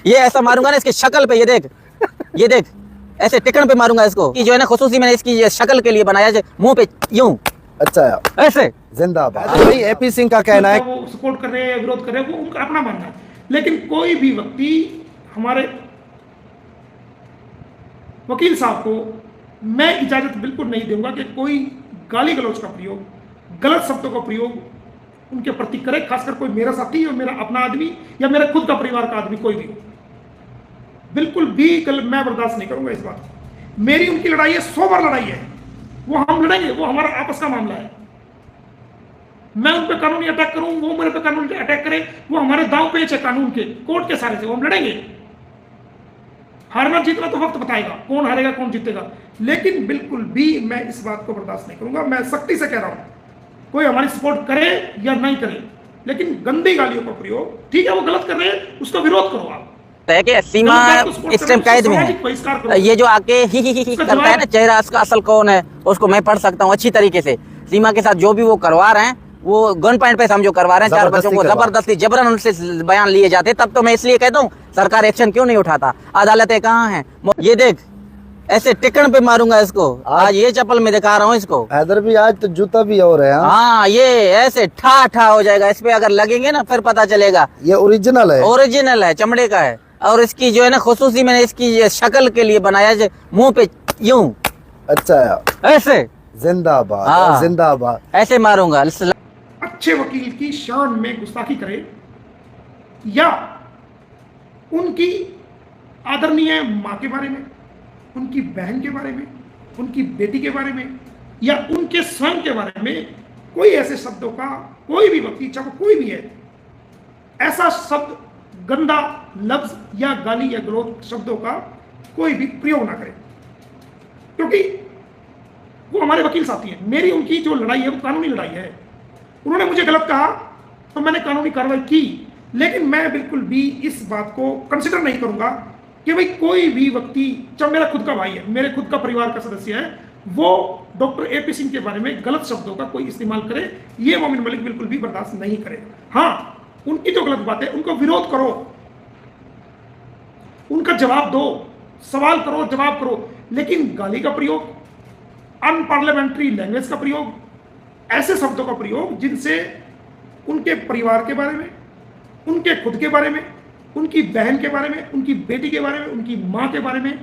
ये ऐसा मारूंगा ना इसकी शक्ल पे, ये देख ऐसे टिकन पे मारूंगा इसको कि जो है ना खुसूसी मैंने इसकी शक्ल के लिए बनाया, मुंह पे यूं। अच्छा, ऐसे जिंदाबाद। भाई एपी सिंह का कहना है वो सपोर्ट कर रहे हैं, विरोध कर रहे हैं, वो उनका अपना मानना है। लेकिन कोई भी व्यक्ति हमारे वकील साहब को मैं इजाजत बिल्कुल नहीं दूंगा कि कोई गाली गलौज का प्रयोग, गलत शब्दों का प्रयोग उनके प्रति करे, खासकर कोई मेरा साथी और मेरा अपना आदमी या मेरे खुद का परिवार का आदमी कोई भी हो। बिल्कुल भी मैं बर्दाश्त नहीं करूंगा इस बात को। मेरी उनकी लड़ाई है, 100 बार लड़ाई है, वो हम लड़ेंगे, वो हमारा आपस का मामला है। मैं उन पर कानूनी अटैक करूं, वो मेरे पे कानूनी अटैक करे, वो हमारे दांव पेच है कानून के, कोर्ट के सारे से, वो हम लड़ेंगे। हारना जीतना तो वक्त बताएगा कौन हारेगा कौन जीतेगा, लेकिन बिल्कुल भी मैं इस बात को बर्दाश्त नहीं करूंगा। मैं सख्ती से कह रहा हूं, कोई हमारी सपोर्ट करे या नहीं करे, लेकिन गंदी गालियों का प्रयोग, ठीक है वो गलत कर रहे हैं, उसका विरोध करो आप। है कि सीमा इस टाइम कैद में है। ये जो आके ही करता है ना, चेहरा उसका असल कौन है उसको मैं पढ़ सकता हूँ अच्छी तरीके से। सीमा के साथ जो भी वो करवा रहे हैं, वो गन पॉइंट पे समझो करवा रहे हैं, 4 बच्चों को जबरदस्ती जबरन उनसे बयान लिए जाते, तब तो मैं इसलिए कहता हूँ सरकार एक्शन क्यों नहीं उठाता, अदालतें कहाँ हैं। ये देख ऐसे टिकन पे मारूंगा इसको, आज ये चप्पल में दिखा रहा हूँ इसको। हैदर भी आज तो जूता भी और है। हाँ ये ऐसे ठा हो जाएगा, इस पे अगर लगेंगे ना फिर पता चलेगा ये ओरिजिनल है, चमड़े का है। और इसकी जो है ना खुसूसी मैंने इसकी शक्ल के लिए बनाया, मुंह पे यूं। अच्छा, ऐसे जिंदाबाद। हाँ, जिंदाबाद। ऐसे मारूंगा। अच्छे वकील की शान में गुस्ताखी करे या उनकी आदरणीय मां के बारे में, उनकी बहन के बारे में, उनकी बेटी के बारे में या उनके स्वयं के बारे में कोई ऐसे शब्दों का कोई भी व्यक्ति, चाहे कोई भी है, ऐसा शब्द, गंदा लफ्ज या गाली या गलौज शब्दों का कोई भी प्रयोग ना करे, क्योंकि वो हमारे वकील साथी हैं। मेरी उनकी जो लड़ाई है वो कानूनी लड़ाई है। उन्होंने मुझे गलत कहा तो मैंने कानूनी कार्रवाई की, लेकिन मैं बिल्कुल भी इस बात को कंसिडर नहीं करूंगा कि भाई कोई भी व्यक्ति, चाहे मेरा खुद का भाई है, मेरे खुद का परिवार का सदस्य है, वो डॉक्टर एपी सिंह के बारे में गलत शब्दों का कोई इस्तेमाल करे, ये मोमिन मलिक बिल्कुल भी बर्दाश्त नहीं करे। हाँ, उनकी जो गलत बात है उनको विरोध करो, उनका जवाब दो, सवाल करो, जवाब करो, लेकिन गाली का प्रयोग, अनपार्लियामेंट्री लैंग्वेज का प्रयोग, ऐसे शब्दों का प्रयोग जिनसे उनके परिवार के बारे में, उनके खुद के बारे में, उनकी बहन के बारे में, उनकी बेटी के बारे में, उनकी मां के बारे में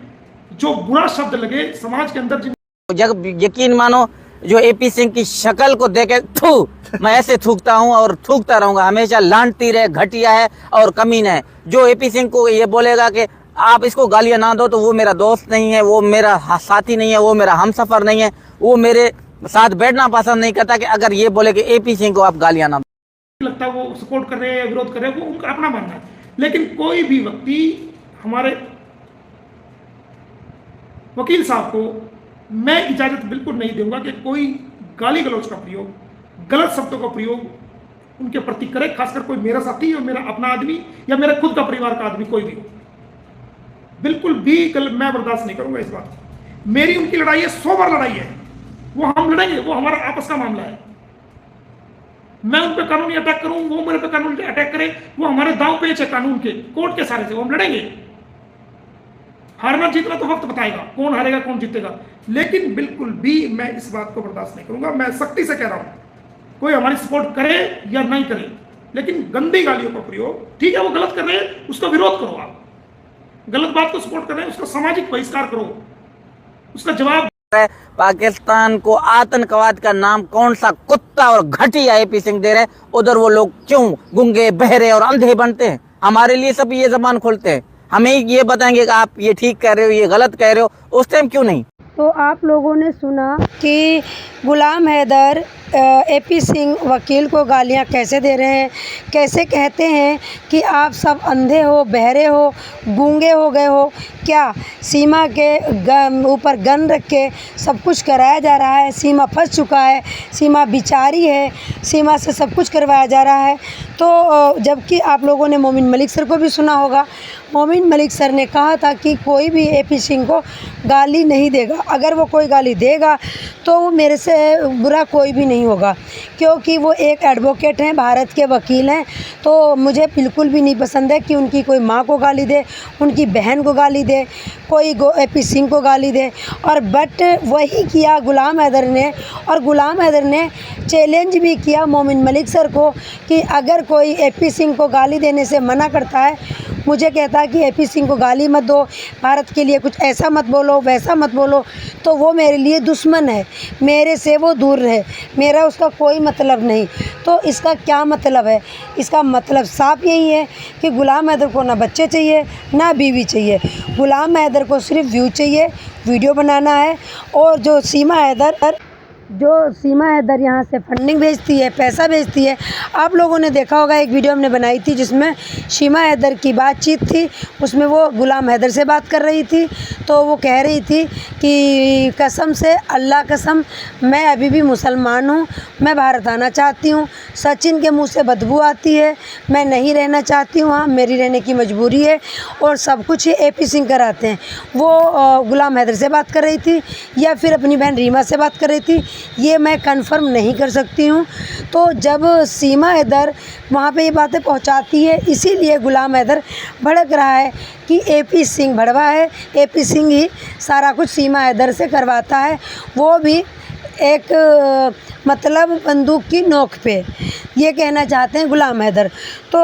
जो बुरा शब्द लगे समाज के अंदर, जब यकीन मानो जो एपी सिंह की शक्ल को देखे थू, मैं ऐसे थूकता हूं और थूकता रहूंगा हमेशा। लांटी रहे, घटिया है और कमीना है। जो एपी सिंह को ये बोलेगा कि आप इसको गालियां ना दो तो वो मेरा दोस्त नहीं है, वो मेरा साथी नहीं है, वो मेरा हमसफर नहीं है, वो मेरे साथ बैठना पसंद नहीं करता, कि अगर ये बोले कि एपी सिंह को आप गालियां ना दो, लगता है वो सपोर्ट कर रहे हैं, विरोध कर रहे हैं, वो उनका अपना मानना है। लेकिन कोई भी व्यक्ति हमारे वकील साहब को मैं इजाजत बिल्कुल नहीं दूंगा कि कोई गाली गलौज का प्रयोग, गलत शब्दों का प्रयोग उनके प्रति करे, खासकर कोई मेरा साथी और मेरा अपना आदमी या मेरे खुद का परिवार का आदमी कोई भी हो। बिल्कुल भी मैं बर्दाश्त नहीं करूंगा इस बात को। मेरी उनकी लड़ाई है, 100 बार लड़ाई है, वो हम लड़ेंगे, वो हमारा आपस का मामला है। मैं उन पर कानूनी अटैक करूं, वो मेरे पे कानूनी अटैक करे, वो हमारे दांव पेच है कानून के, कोर्ट के सारे से, वो हम लड़ेंगे। हारना जीतना तो वक्त बताएगा कौन हारेगा कौन जीतेगा, लेकिन बिल्कुल भी मैं इस बात को बर्दाश्त नहीं करूंगा। मैं सख्ती से कह रहा हूं, कोई हमारी सपोर्ट करे या नहीं करे, लेकिन गंदी गालियों का प्रयोग, ठीक है वो गलत कर रहे हैं, उसका विरोध करो। आप गलत बात को सपोर्ट कर रहे हैं, उसका सामाजिक बहिष्कार करो, उसका जवाब। पाकिस्तान को आतंकवाद का नाम कौन सा कुत्ता और घटिया एपी सिंह दे रहे, उधर वो लोग क्यों गूंगे बहरे और अंधे बनते हैं? हमारे लिए सब ये जबान खोलते हैं, हमें ये बताएंगे कि आप ये ठीक कह रहे हो, ये गलत कह रहे हो, उस टाइम क्यों नहीं? तो आप लोगों ने सुना कि गुलाम हैदर एपी सिंह वकील को गालियां कैसे दे रहे हैं, कैसे कहते हैं कि आप सब अंधे हो, बहरे हो, गूंगे हो गए हो। क्या सीमा के ऊपर गन रख के सब कुछ कराया जा रहा है? सीमा फंस चुका है, सीमा बिचारी है, सीमा से सब कुछ करवाया जा रहा है। तो जबकि आप लोगों ने मोमिन मलिक सर को भी सुना होगा, मोमिन मलिक सर ने कहा था कि कोई भी एपी सिंह को गाली नहीं देगा, अगर वो कोई गाली देगा तो वो मेरे से बुरा कोई भी नहीं होगा, क्योंकि वो एक एडवोकेट हैं, भारत के वकील हैं। तो मुझे बिल्कुल भी नहीं पसंद है कि उनकी कोई माँ को गाली दे, उनकी बहन को गाली दे, कोई AP सिंह को गाली दे। और बट वही किया गुलाम हैदर ने, और गुलाम हैदर ने चैलेंज भी किया मोमिन मलिक सर को कि अगर कोई AP सिंह को गाली देने से मना करता है, मुझे कहता है कि AP सिंह को गाली मत दो, भारत के लिए कुछ ऐसा मत बोलो, वैसा मत बोलो, तो वो मेरे लिए दुश्मन है, मेरे से वो दूर रहे, मेरा उसका कोई मतलब नहीं। तो इसका क्या मतलब है? इसका मतलब साफ यही है कि गुलाम हैदर को ना बच्चे चाहिए, ना बीवी चाहिए। गुलाम हैदर को सिर्फ व्यू चाहिए, वीडियो बनाना है। और जो सीमा हैदर यहाँ से फंडिंग भेजती है, पैसा भेजती है। आप लोगों ने देखा होगा, एक वीडियो हमने बनाई थी जिसमें सीमा हैदर की बातचीत थी, उसमें वो गुलाम हैदर से बात कर रही थी। तो वो कह रही थी कि कसम से, अल्लाह कसम, मैं अभी भी मुसलमान हूँ, मैं भारत आना चाहती हूँ, सचिन के मुंह से बदबू आती है, मैं नहीं रहना चाहती हूँ, हाँ मेरी रहने की मजबूरी है, और सब कुछ ये AP सिंह कराते हैं। वो गुलाम हैदर से बात कर रही थी या फिर अपनी बहन रीमा से बात कर रही थी, ये मैं कंफर्म नहीं कर सकती हूँ। तो जब सीमा हैदर वहाँ पे ये बातें पहुँचाती है, इसीलिए गुलाम हैदर भड़क रहा है कि AP सिंह भड़वा है, AP सिंह ही सारा कुछ सीमा हैदर से करवाता है, वो भी एक मतलब बंदूक की नोक पे। ये कहना चाहते हैं गुलाम हैदर। तो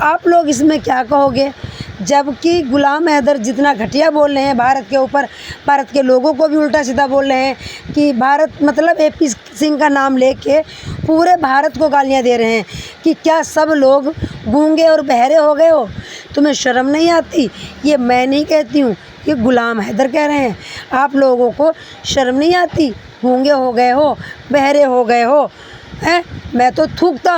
आप लोग इसमें क्या कहोगे? जबकि गुलाम हैदर जितना घटिया बोल रहे हैं भारत के ऊपर, भारत के लोगों को भी उल्टा सीधा बोल रहे हैं कि भारत मतलब AP सिंह का नाम लेके पूरे भारत को गालियां दे रहे हैं कि क्या सब लोग गूंगे और बहरे हो गए हो? तुम्हें शर्म नहीं आती? ये मैं नहीं कहती हूँ, ये गुलाम हैदर कह रहे हैं। आप लोगों को शर्म नहीं आती? गूंगे हो गए हो, बहरे हो गए हो, हैं? मैं तो थूकता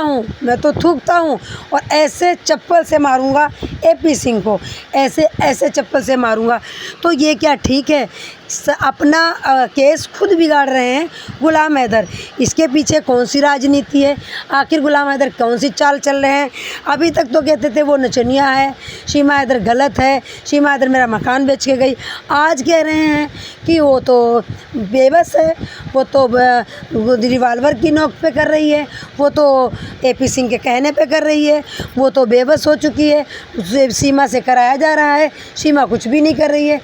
हूँ और ऐसे चप्पल से मारूंगा AP सिंह को, ऐसे चप्पल से मारूंगा। तो ये क्या ठीक है? अपना केस खुद बिगाड़ रहे हैं गुलाम हैदर। इसके पीछे कौन सी राजनीति है? आखिर गुलाम हैदर कौन सी चाल चल रहे हैं? अभी तक तो कहते थे वो नचनिया है, सीमा हैदर गलत है, सीमा हैदर मेरा मकान बेच के गई। आज कह रहे हैं कि वो तो बेबस है, वो तो रिवाल्वर की नोक पे कर रही है, वो तो AP सिंह के कहने पे कर रही है, वो तो बेबस हो चुकी है, उसे सीमा से कराया जा रहा है, सीमा कुछ भी नहीं कर रही है।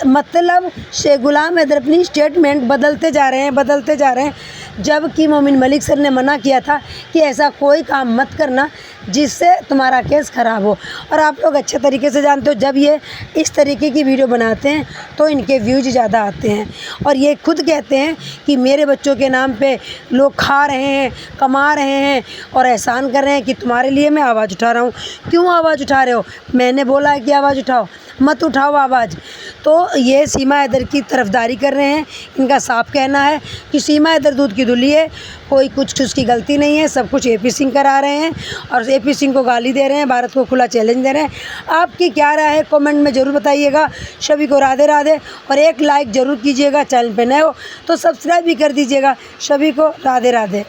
मतलब गुलाम हैदर अपनी स्टेटमेंट बदलते जा रहे हैं, जबकि मोमिन मलिक सर ने मना किया था कि ऐसा कोई काम मत करना जिससे तुम्हारा केस ख़राब हो। और आप लोग अच्छे तरीके से जानते हो, जब ये इस तरीके की वीडियो बनाते हैं तो इनके व्यूज ज़्यादा आते हैं। और ये खुद कहते हैं कि मेरे बच्चों के नाम पे लोग खा रहे हैं, कमा रहे हैं और एहसान कर रहे हैं कि तुम्हारे लिए मैं आवाज़ उठा रहा हूँ। क्यों आवाज़ उठा रहे हो? मैंने बोला है कि आवाज़ उठाओ, मत उठाओ आवाज़। तो ये सीमा हैदर की तरफदारी कर रहे हैं। इनका साफ कहना है कि सीमा हैदर दूध की धुली है, कोई कुछ उसकी गलती नहीं है, सब कुछ AP सिंह करा रहे हैं और AP सिंह को गाली दे रहे हैं, भारत को खुला चैलेंज दे रहे हैं। आपकी क्या राय है कमेंट में ज़रूर बताइएगा। सभी को राधे राधे, और एक लाइक ज़रूर कीजिएगा। चैनल पे नए हो तो सब्सक्राइब भी कर दीजिएगा। सभी को राधे राधे।